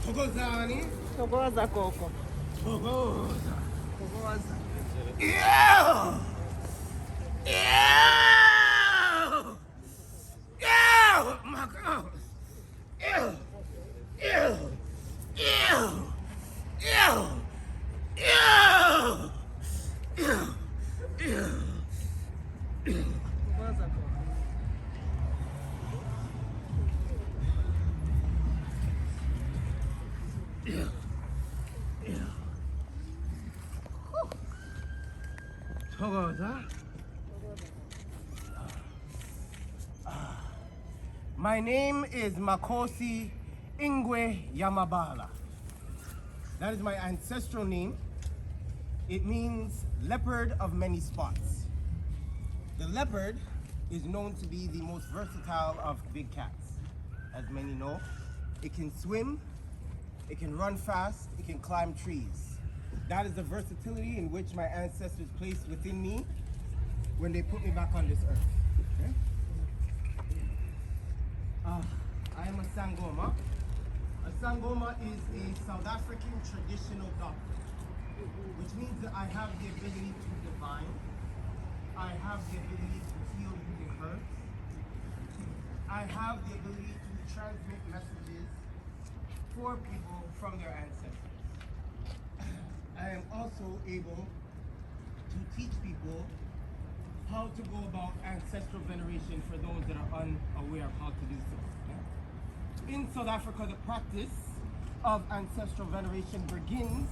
Tokozani. Togoza koko. Togoza. Togoza. Yeah! Yeah! Yeah! My God! Yeah! Yeah! Yeah! Yeah! Yeah! Yeah! Yeah! Togoza koko. Togoza. My name is Makosi Ingwe Yamabala. That is my ancestral name. It means leopard of many spots. The leopard is known to be the most versatile of big cats. As many know, it can swim, it can run fast, it can climb trees. That is the versatility in which my ancestors placed within me when they put me back on this earth. Okay? I am a Sangoma. A Sangoma is a South African traditional doctor, which means that I have the ability to divine. I have the ability to heal using herbs. I have the ability to transmit messages for people from their ancestors. I am also able to teach people how to go about ancestral veneration for those that are unaware of how to do so. In South Africa, the practice of ancestral veneration begins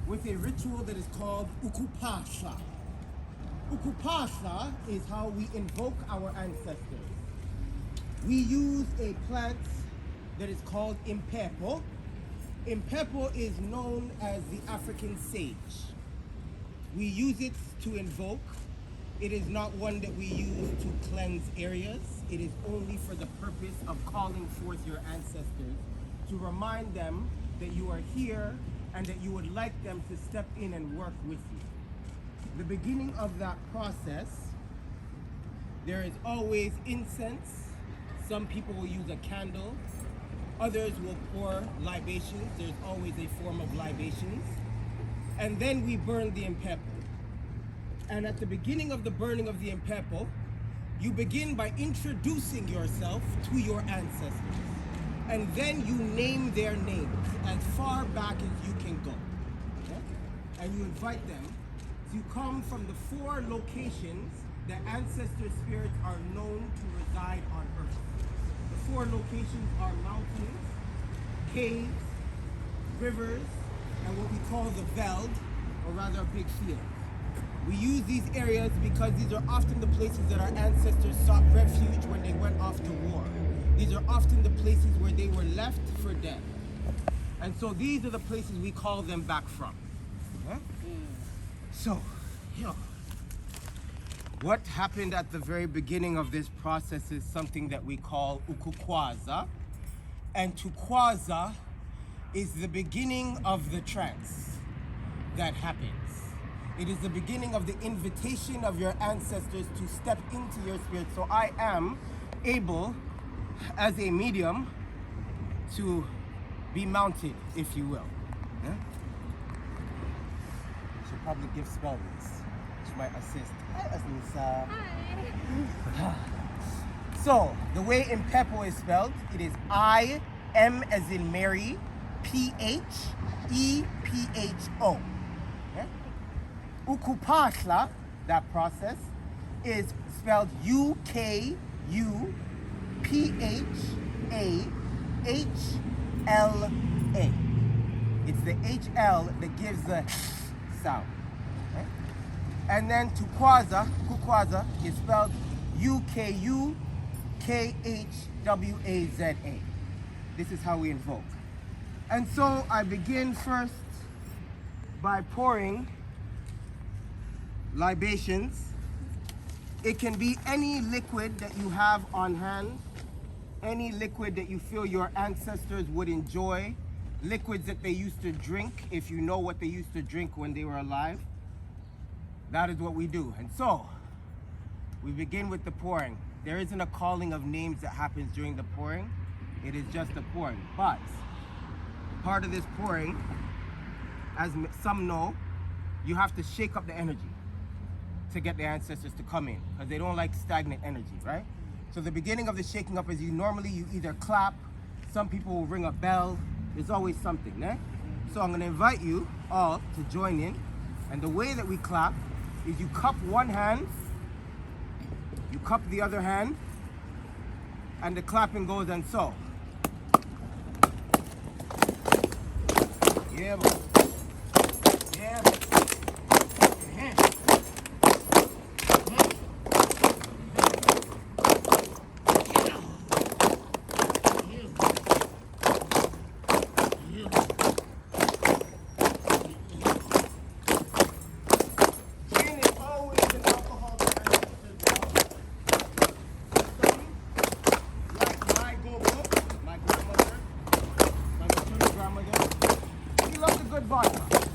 with a ritual that is called ukupahla. Ukupahla is how we invoke our ancestors. We use a plant that is called impepo. Impepo is known as the African sage. We use it to invoke. It is not one that we use to cleanse areas. It is only for the purpose of calling forth your ancestors to remind them that you are here and that you would like them to step in and work with you. The beginning of that process, there is always incense. Some people will use a candle. Others will pour libations. There's always a form of libations. And then we burn the impepo. And at the beginning of the burning of the impepo, you begin by introducing yourself to your ancestors. And then you name their names as far back as you can go. Okay? And you invite them to come from the 4 locations that ancestor spirits are known to reside on Earth. The 4 locations are mountains, caves, rivers, and what we call the veld, or rather a big field. We use these areas because these are often the places that our ancestors sought refuge when they went off to war. These are often the places where they were left for dead. And so these are the places we call them back from. Okay? So, what happened at the very beginning of this process is something that we call ukukwaza. And tukwaza is the beginning of the trance that happens. It is the beginning of the invitation of your ancestors to step into your spirit. So I am able, as a medium, to be mounted, if you will. Yeah? Should probably give spellings, which might assist. Hi, Asnisa. Hi. So, the way impepo is spelled, it is I, M as in Mary, P-H-E-P-H-O. Ukupahla, that process, is spelled U-K-U-P-H-A-H-L-A. It's the H-L that gives the sound. Okay? And then Kukwaza is spelled U-K-U-K-H-W-A-Z-A. This is how we invoke. And so I begin first by pouring libations. It can be any liquid that you have on hand, any liquid that you feel your ancestors would enjoy, liquids that they used to drink, if you know what they used to drink when they were alive. that is what we do. And so, we begin with the pouring. There isn't a calling of names that happens during the pouring. It is just the pouring. But, part of this pouring, as some know, you have to shake up the energy to get the ancestors to come in, because they don't like stagnant energy, right? So the beginning of the shaking up is you either clap, some people will ring a bell, there's always something, eh? So I'm gonna invite you all to join in, and the way that we clap is you cup one hand, you cup the other hand, and the clapping goes and so. Yeah, boy. Yeah, boy. Gin is always an alcohol beverage as well. Like my go-go, my grandmother, my maternal grandmother, she loved a good vodka.